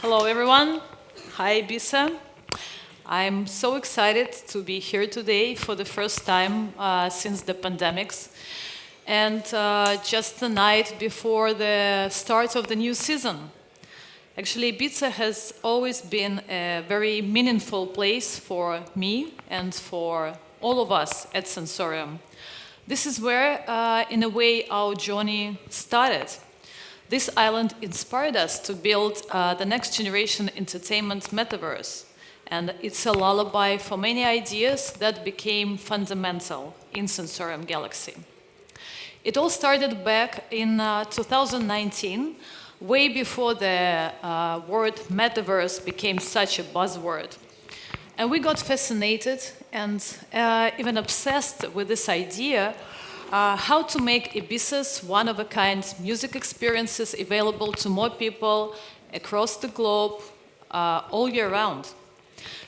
Hello, everyone. Hi, Ibiza. I'm so excited to be here today for the first time since the pandemics, and just the night before the start of the new season. Actually, Ibiza has always been a very meaningful place for me and for all of us at Sensorium. This is where, in a way, our journey started. This island inspired us to build the next generation entertainment metaverse, and it's a lullaby for many ideas that became fundamental in Sensorium Galaxy. It all started back in 2019, way before the word metaverse became such a buzzword. And we got fascinated and even obsessed with this idea how to make Ibiza's one-of-a-kind music experiences available to more people across the globe all year round.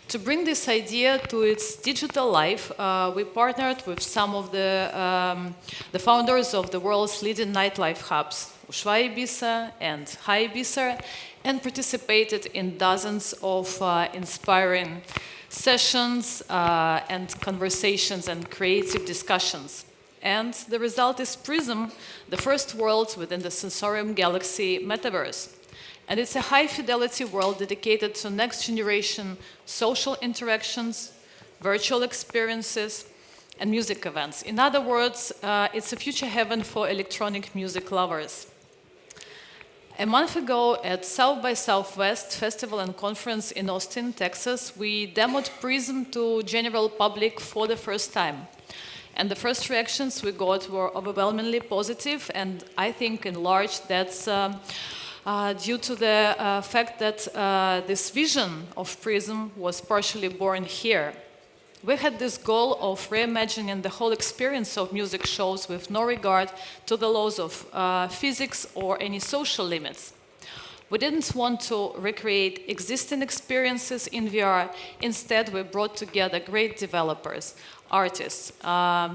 To bring this idea to its digital life, we partnered with some of the founders of the world's leading nightlife hubs, Ushuaia Ibiza and High Ibiza, and participated in dozens of inspiring sessions and conversations and creative discussions. And the result is Prism, the first world within the Sensorium Galaxy metaverse. And it's a high-fidelity world dedicated to next-generation social interactions, virtual experiences, and music events. In other words, it's a future heaven for electronic music lovers. A month ago at South by Southwest Festival and Conference in Austin, Texas, we demoed Prism to general public for the first time. And the first reactions we got were overwhelmingly positive, and I think in large that's due to the fact that this vision of Prism was partially born here. We had this goal of reimagining the whole experience of music shows with no regard to the laws of physics or any social limits. We didn't want to recreate existing experiences in VR. Instead, we brought together great developers, artists,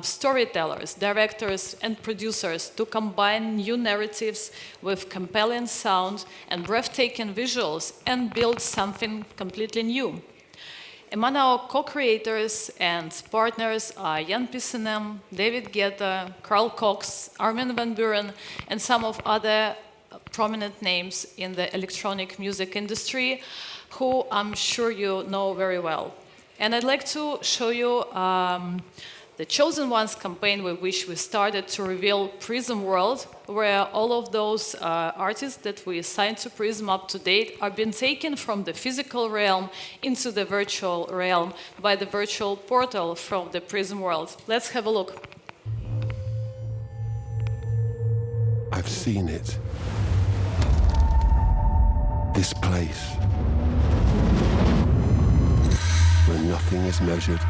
storytellers, directors, and producers to combine new narratives with compelling sound and breathtaking visuals and build something completely new. Among our co-creators and partners are Jan Pissenem, David Guetta, Carl Cox, Armin van Buuren, and some of other prominent names in the electronic music industry who I'm sure you know very well. And I'd like to show you the Chosen Ones campaign with which we started to reveal Prism World, where all of those artists that we assigned to Prism up to date are being taken from the physical realm into the virtual realm by the virtual portal from the Prism World. Let's have a look. I've seen it. This place, where nothing is measured,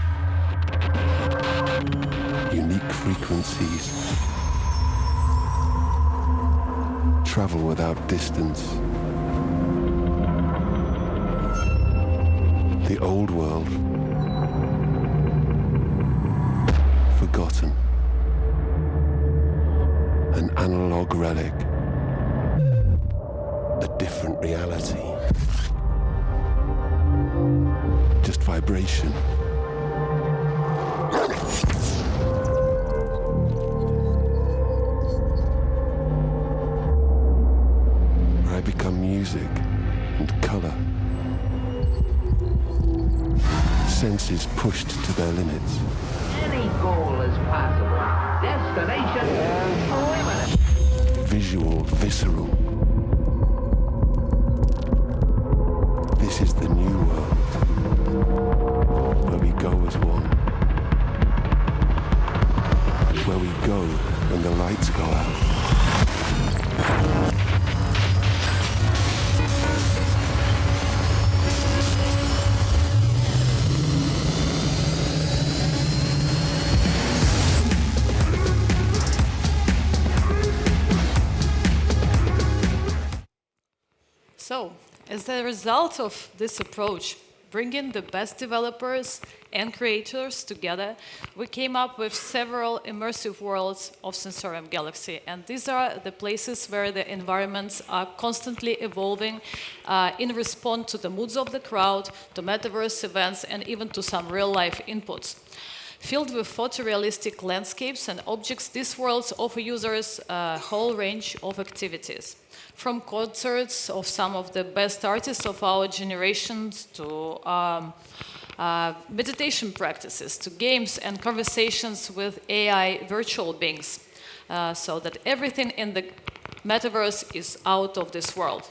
unique frequencies, travel without distance. The old world, forgotten, an analog relic. A different reality. Just vibration. Where I become music and color. Senses pushed to their limits. Any goal is possible. Destination limited. Visual, visceral. This is the new world, where we go as one, where we go when the lights go out. So, as a result of this approach, bringing the best developers and creators together, we came up with several immersive worlds of Sensorium Galaxy. And these are the places where the environments are constantly evolving in response to the moods of the crowd, to metaverse events, and even to some real-life inputs. Filled with photorealistic landscapes and objects, these worlds offer users a whole range of activities. From concerts of some of the best artists of our generations to meditation practices, to games and conversations with AI virtual beings, so that everything in the metaverse is out of this world.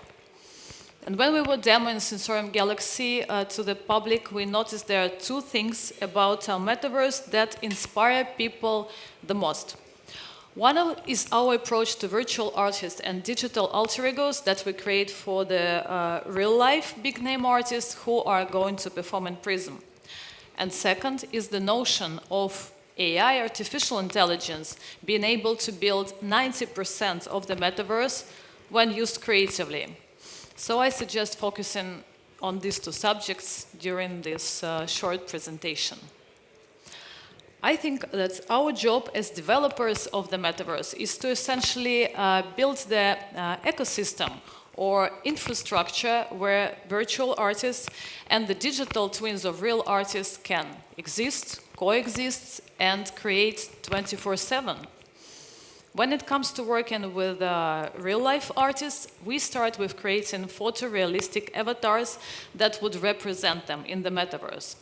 And when we were demoing Sensorium Galaxy to the public, we noticed there are two things about our metaverse that inspire people the most. One is our approach to virtual artists and digital alter egos that we create for the real-life big-name artists who are going to perform in Prism. And second is the notion of AI, artificial intelligence, being able to build 90% of the metaverse when used creatively. So I suggest focusing on these two subjects during this short presentation. I think that our job as developers of the metaverse is to essentially build the ecosystem or infrastructure where virtual artists and the digital twins of real artists can exist, coexist, and create 24/7. When it comes to working with real-life artists, we start with creating photorealistic avatars that would represent them in the metaverse.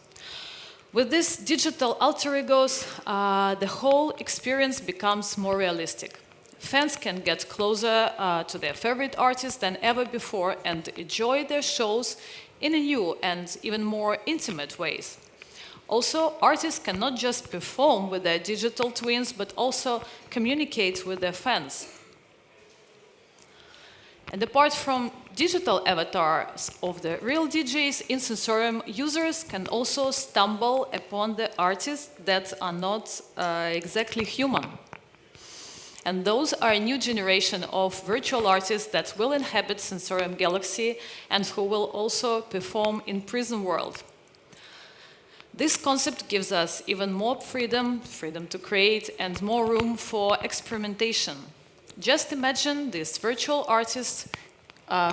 With these digital alter egos, the whole experience becomes more realistic. Fans can get closer to their favorite artists than ever before and enjoy their shows in a new and even more intimate ways. Also, artists can not just perform with their digital twins, but also communicate with their fans. And apart from digital avatars of the real DJs in Sensorium, users can also stumble upon the artists that are not exactly human. And those are a new generation of virtual artists that will inhabit Sensorium Galaxy and who will also perform in Prism World. This concept gives us even more freedom to create, and more room for experimentation. Just imagine these virtual artists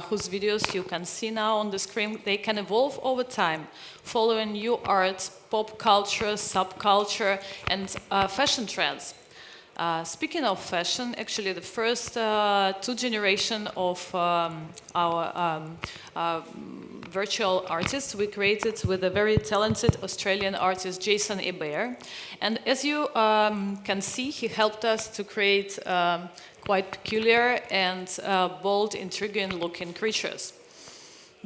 whose videos you can see now on the screen. They can evolve over time, following new art, pop culture, subculture, and fashion trends. Speaking of fashion, actually the first two generations of our virtual artists we created with a very talented Australian artist, Jason Ebert. And as you can see, he helped us to create quite peculiar and bold, intriguing looking creatures.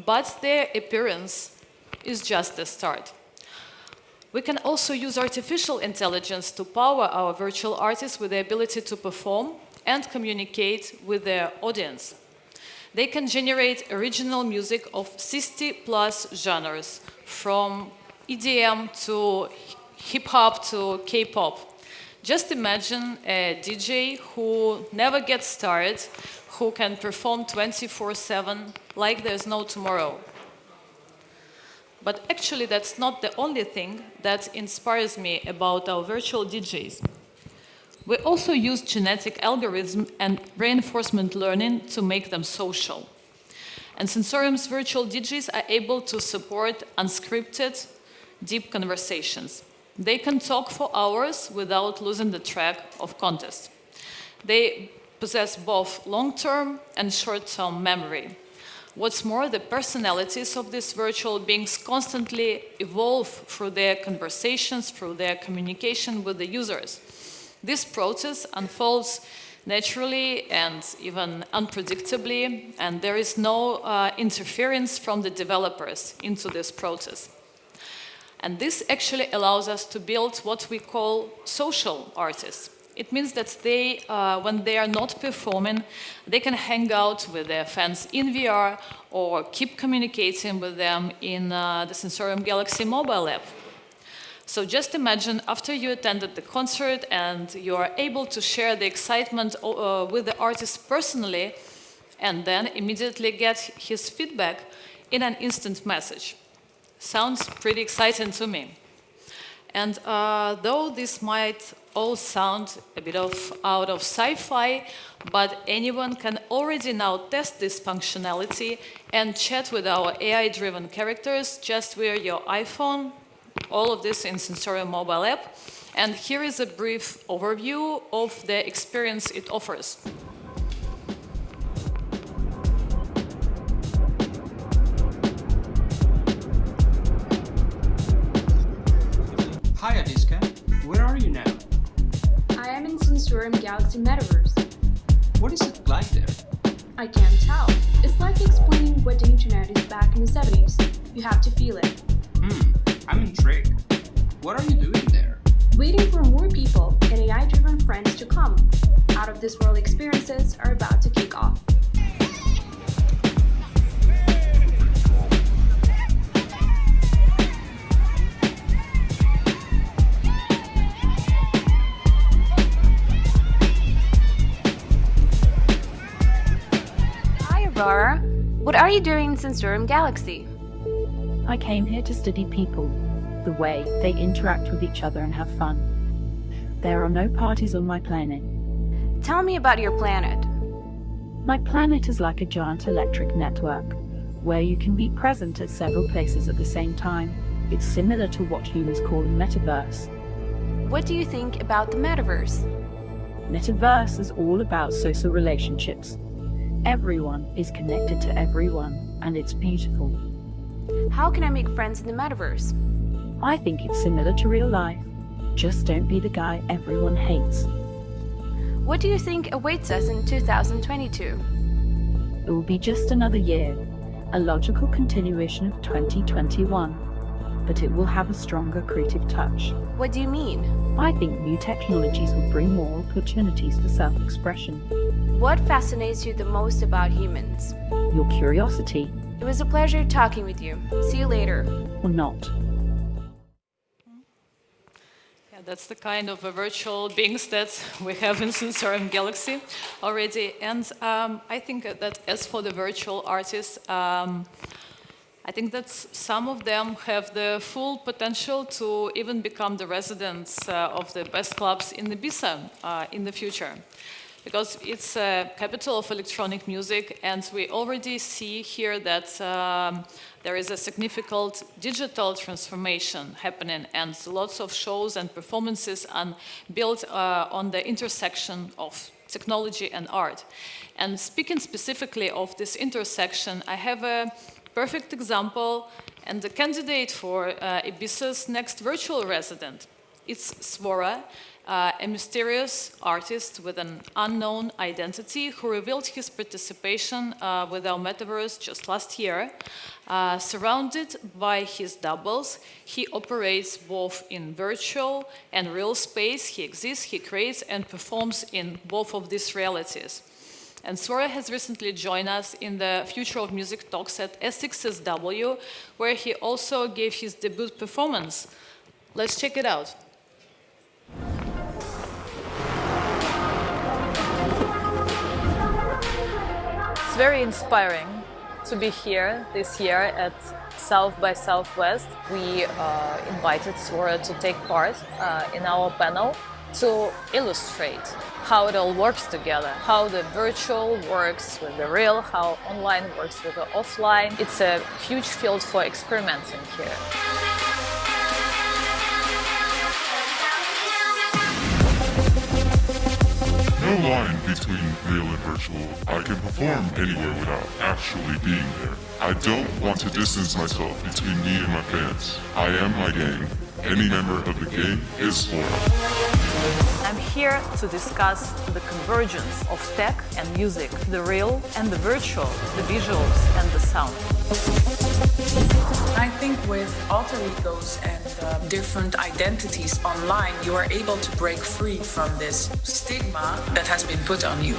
But their appearance is just the start. We can also use artificial intelligence to power our virtual artists with the ability to perform and communicate with their audience. They can generate original music of 60+ genres, from EDM to hip-hop to K-pop. Just imagine a DJ who never gets tired, who can perform 24/7 like there's no tomorrow. But actually, that's not the only thing that inspires me about our virtual DJs. We also use genetic algorithm and reinforcement learning to make them social. And Sensorium's virtual DJs are able to support unscripted, deep conversations. They can talk for hours without losing the track of context. They possess both long-term and short-term memory. What's more, the personalities of these virtual beings constantly evolve through their conversations, through their communication with the users. This process unfolds naturally and even unpredictably, and there is no interference from the developers into this process. And this actually allows us to build what we call social artists. It means that they, when they are not performing, they can hang out with their fans in VR or keep communicating with them in the Sensorium Galaxy mobile app. So just imagine after you attended the concert and you are able to share the excitement with the artist personally, and then immediately get his feedback in an instant message. Sounds pretty exciting to me. And though this might all sound a bit out of sci-fi, but anyone can already now test this functionality and chat with our AI-driven characters just via your iPhone. All of this in Sensorium mobile app. And here is a brief overview of the experience it offers. Hi, Adiska. Where are you now? I am in Sensorium Galaxy Metaverse. What is it like there? I can't tell. It's like explaining what the internet is back in the 70s. You have to feel it. I'm intrigued. What are you doing there? Waiting for more people and AI-driven friends to come. Out-of-this-world experiences are about to kick off. Laura, what are you doing in Sensorium Galaxy? I came here to study people, the way they interact with each other and have fun. There are no parties on my planet. Tell me about your planet. My planet is like a giant electric network, where you can be present at several places at the same time. It's similar to what humans call a metaverse. What do you think about the Metaverse? Metaverse is all about social relationships. Everyone is connected to everyone, and it's beautiful. How can I make friends in the Metaverse? I think it's similar to real life. Just don't be the guy everyone hates. What do you think awaits us in 2022? It will be just another year, a logical continuation of 2021, but it will have a stronger creative touch. What do you mean? I think new technologies will bring more opportunities for self-expression. What fascinates you the most about humans? Your curiosity. It was a pleasure talking with you. See you later. Or not. Yeah, that's the kind of virtual beings that we have in Sensorium Galaxy already. And I think that as for the virtual artists, I think that some of them have the full potential to even become the residents of the best clubs in Ibiza in the future. Because it's a capital of electronic music, and we already see here that there is a significant digital transformation happening, and lots of shows and performances are built on the intersection of technology and art. And speaking specifically of this intersection, I have a perfect example and the candidate for Ibiza's next virtual resident. It's Svora, a mysterious artist with an unknown identity who revealed his participation with our Metaverse just last year. Surrounded by his doubles, he operates both in virtual and real space. He exists, he creates, and performs in both of these realities. And Svora has recently joined us in the Future of Music talks at S6SW, where he also gave his debut performance. Let's check it out. It's very inspiring to be here this year at South by Southwest. We invited Svora to take part in our panel to illustrate how it all works together, how the virtual works with the real, how online works with the offline. It's a huge field for experimenting here. No line between real and virtual. I can perform anywhere without actually being there. I don't want to distance myself between me and my fans. I am my game. Any member of the game is Svora. I'm here to discuss the convergence of tech and music, the real and the virtual, the visuals and the sound. I think with alter egos and different identities online, you are able to break free from this stigma that has been put on you.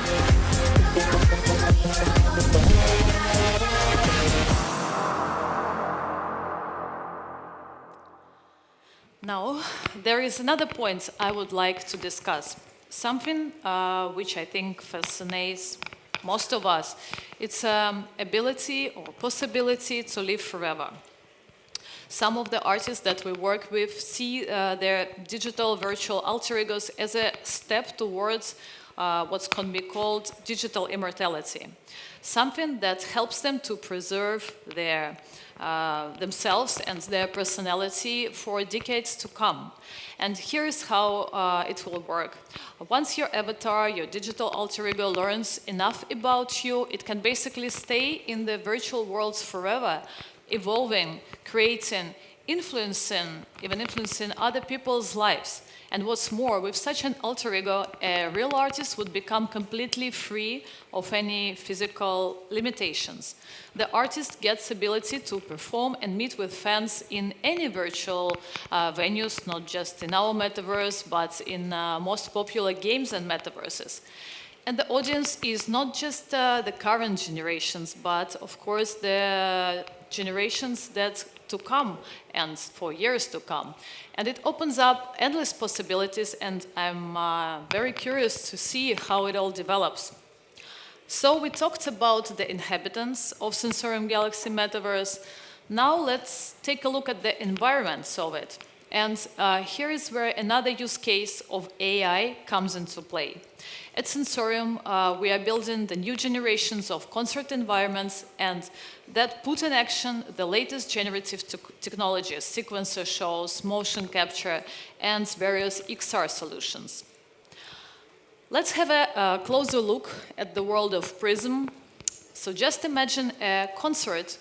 Now, there is another point I would like to discuss. Something which I think fascinates most of us. It's ability or possibility to live forever. Some of the artists that we work with see their digital virtual alter egos as a step towards what can be called digital immortality, something that helps them to preserve their themselves and their personality for decades to come. And here's how it will work. Once your avatar, your digital alter ego, learns enough about you, it can basically stay in the virtual worlds forever, evolving, creating, even influencing other people's lives. And what's more, with such an alter ego, a real artist would become completely free of any physical limitations. The artist gets ability to perform and meet with fans in any virtual venues, not just in our metaverse, but in most popular games and metaverses. And the audience is not just the current generations, but of course the generations that to come and for years to come. And it opens up endless possibilities, and I'm very curious to see how it all develops. So we talked about the inhabitants of Sensorium Galaxy Metaverse. Now let's take a look at the environments of it. And here is where another use case of AI comes into play. At Sensorium, we are building the new generations of concert environments and that put in action the latest generative technologies, sequencer shows, motion capture, and various XR solutions. Let's have a closer look at the world of Prism. So just imagine a concert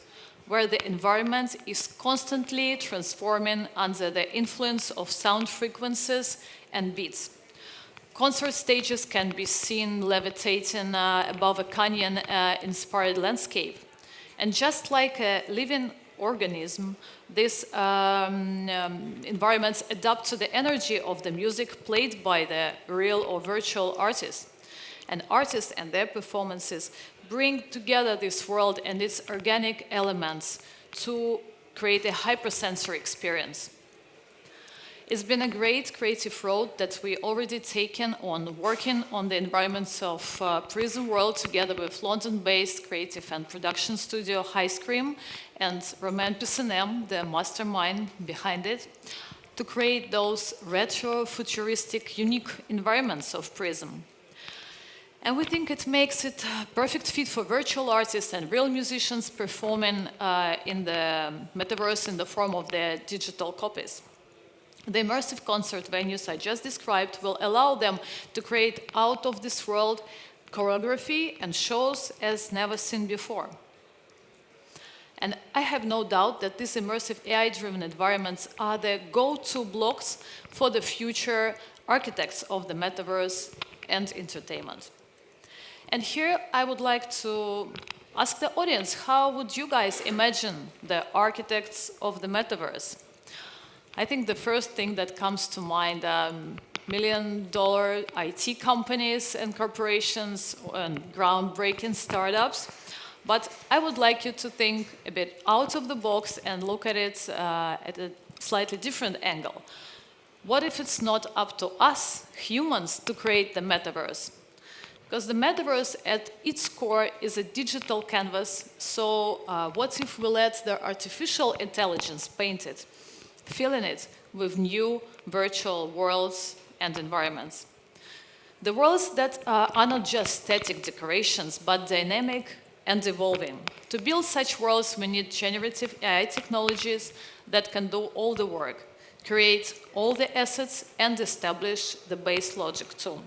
where the environment is constantly transforming under the influence of sound frequencies and beats. Concert stages can be seen levitating above a canyon-inspired landscape. And just like a living organism, these environments adapt to the energy of the music played by the real or virtual artists. And artists and their performances bring together this world and its organic elements to create a hypersensory experience. It's been a great creative road that we already taken on working on the environments of Prism World together with London-based creative and production studio High-Scream and Roman Pissanem, the mastermind behind it, to create those retro, futuristic, unique environments of Prism. And we think it makes it a perfect fit for virtual artists and real musicians performing in the metaverse in the form of their digital copies. The immersive concert venues I just described will allow them to create out-of-this-world choreography and shows as never seen before. And I have no doubt that these immersive AI-driven environments are the go-to blocks for the future architects of the metaverse and entertainment. And here I would like to ask the audience, how would you guys imagine the architects of the metaverse? I think the first thing that comes to mind, million-dollar IT companies and corporations and groundbreaking startups. But I would like you to think a bit out of the box and look at it at a slightly different angle. What if it's not up to us, humans, to create the metaverse? Because the metaverse at its core is a digital canvas, so what if we let the artificial intelligence paint it, filling it with new virtual worlds and environments? The worlds that are not just static decorations, but dynamic and evolving. To build such worlds, we need generative AI technologies that can do all the work, create all the assets, and establish the base logic too.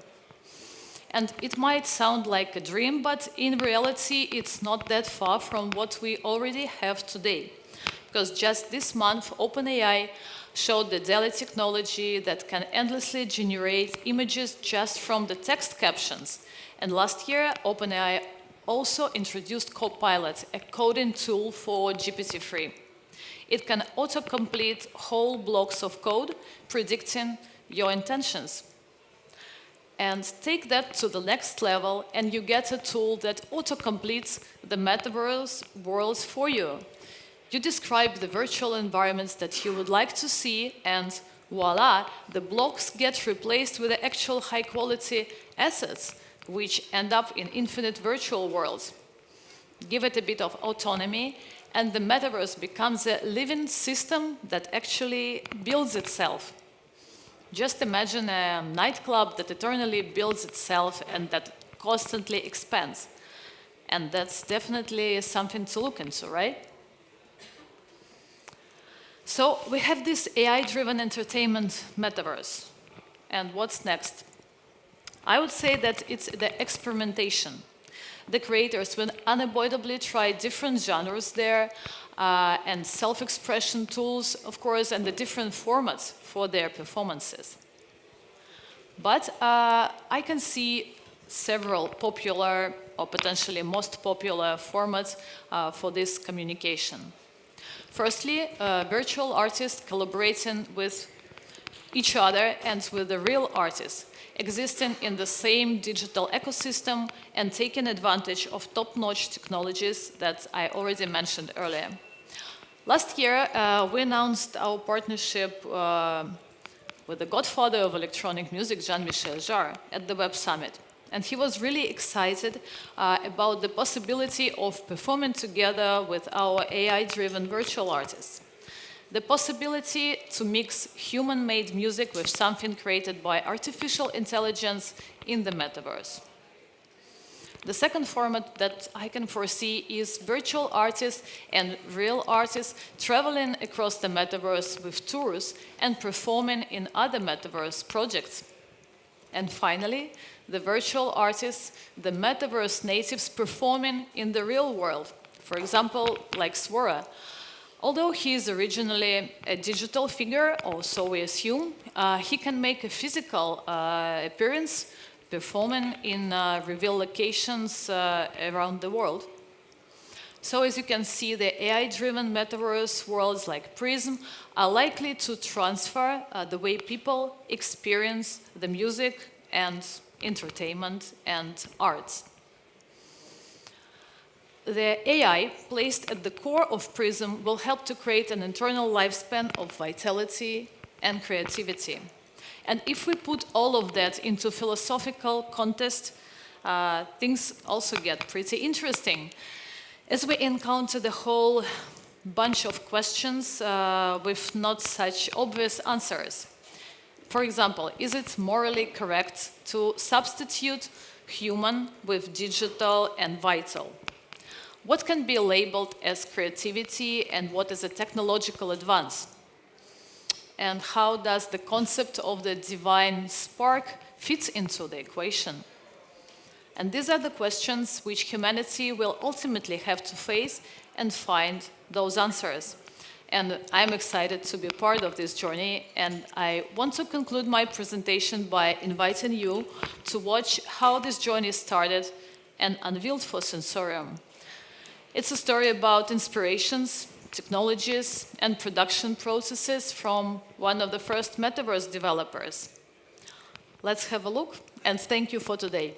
And it might sound like a dream, but in reality, it's not that far from what we already have today. Because just this month, OpenAI showed the DALL-E technology that can endlessly generate images just from the text captions. And last year, OpenAI also introduced Copilot, a coding tool for GPT-3. It can autocomplete whole blocks of code, predicting your intentions. And take that to the next level, and you get a tool that autocompletes the metaverse worlds for you. You describe the virtual environments that you would like to see, and voila, the blocks get replaced with the actual high-quality assets, which end up in infinite virtual worlds. Give it a bit of autonomy, and the metaverse becomes a living system that actually builds itself. Just imagine a nightclub that eternally builds itself and that constantly expands. And that's definitely something to look into, right? So we have this AI-driven entertainment metaverse. And what's next? I would say that it's the experimentation. The creators will unavoidably try different genres there and self-expression tools, of course, and the different formats for their performances. But I can see several popular or potentially most popular formats for this communication. Firstly, virtual artists collaborating with each other and with the real artists, existing in the same digital ecosystem and taking advantage of top-notch technologies that I already mentioned earlier. Last year, we announced our partnership with the godfather of electronic music, Jean-Michel Jarre, at the Web Summit. And he was really excited about the possibility of performing together with our AI-driven virtual artists. The possibility to mix human-made music with something created by artificial intelligence in the metaverse. The second format that I can foresee is virtual artists and real artists traveling across the metaverse with tours and performing in other metaverse projects. And finally, the virtual artists, the metaverse natives performing in the real world. For example, like Swara. Although he is originally a digital figure, or so we assume, he can make a physical appearance performing in reveal locations around the world. So as you can see, the AI-driven metaverse worlds like Prism are likely to transfer the way people experience the music and entertainment and arts. The AI placed at the core of Prism will help to create an internal lifespan of vitality and creativity. And if we put all of that into philosophical context, things also get pretty interesting, as we encounter the whole bunch of questions with not such obvious answers. For example, is it morally correct to substitute human with digital and vital? What can be labeled as creativity and what is a technological advance? And how does the concept of the divine spark fit into the equation? And these are the questions which humanity will ultimately have to face and find those answers. And I'm excited to be part of this journey, and I want to conclude my presentation by inviting you to watch how this journey started and unveiled for Sensorium. It's a story about inspirations, technologies, and production processes from one of the first metaverse developers. Let's have a look, and thank you for today.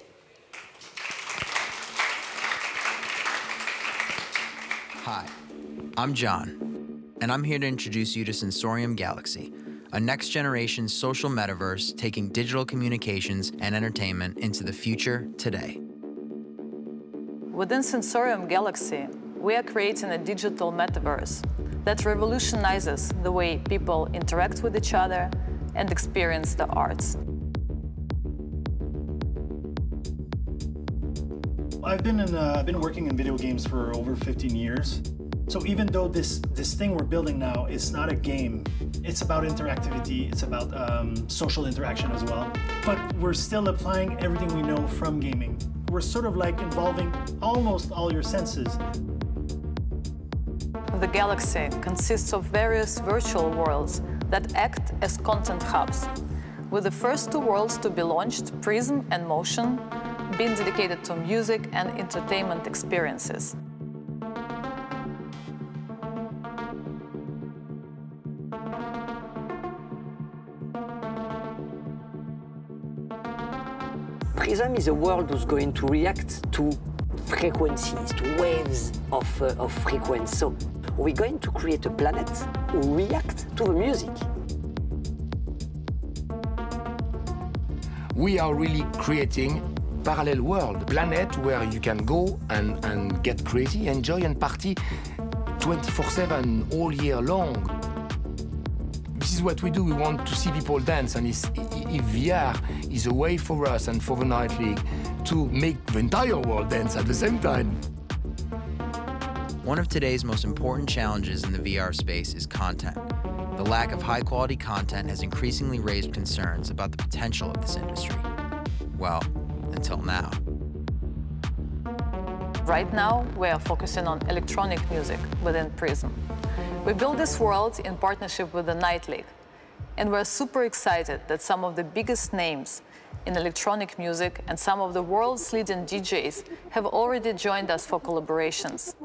Hi, I'm John, and I'm here to introduce you to Sensorium Galaxy, a next-generation social metaverse taking digital communications and entertainment into the future today. Within Sensorium Galaxy, we are creating a digital metaverse that revolutionizes the way people interact with each other and experience the arts. I've been working in video games for over 15 years. So even though this thing we're building now is not a game, it's about interactivity, it's about social interaction as well. But we're still applying everything we know from gaming. We're sort of like involving almost all your senses. The Galaxy consists of various virtual worlds that act as content hubs, with the first two worlds to be launched, Prism and Motion, being dedicated to music and entertainment experiences. Prism is a world who's going to react to frequencies, to waves of frequency. So we're going to create a planet who react to the music. We are really creating parallel world, planet where you can go and get crazy, enjoy and party 24/7 all year long. This is what we do. We want to see people dance, and if VR is a way for us and for the Night League to make the entire world dance at the same time. One of today's most important challenges in the VR space is content. The lack of high-quality content has increasingly raised concerns about the potential of this industry. Well, until now. Right now, we are focusing on electronic music within Prism. We built this world in partnership with the Night League, and we're super excited that some of the biggest names in electronic music and some of the world's leading DJs have already joined us for collaborations.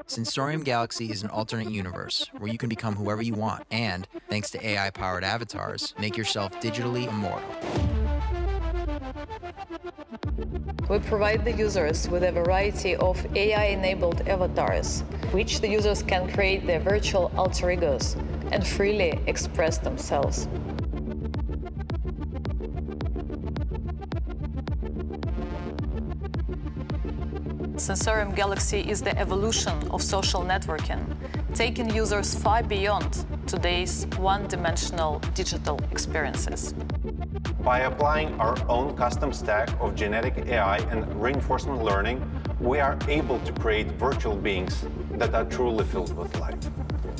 Sensorium Galaxy is an alternate universe where you can become whoever you want and, thanks to AI-powered avatars, make yourself digitally immortal. We provide the users with a variety of AI-enabled avatars, which the users can create their virtual alter egos and freely express themselves. Sensorium Galaxy is the evolution of social networking, taking users far beyond today's one-dimensional digital experiences. By applying our own custom stack of genetic AI and reinforcement learning, we are able to create virtual beings that are truly filled with life.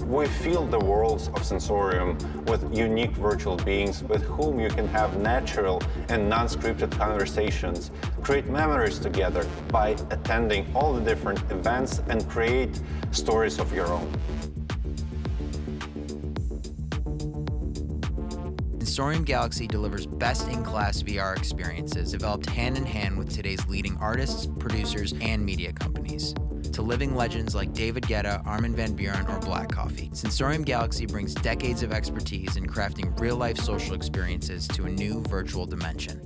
We fill the worlds of Sensorium with unique virtual beings with whom you can have natural and non-scripted conversations, create memories together by attending all the different events, and create stories of your own. Sensorium Galaxy delivers best-in-class VR experiences developed hand-in-hand with today's leading artists, producers, and media companies. To living legends like David Guetta, Armin van Buuren, or Black Coffee, Sensorium Galaxy brings decades of expertise in crafting real-life social experiences to a new virtual dimension.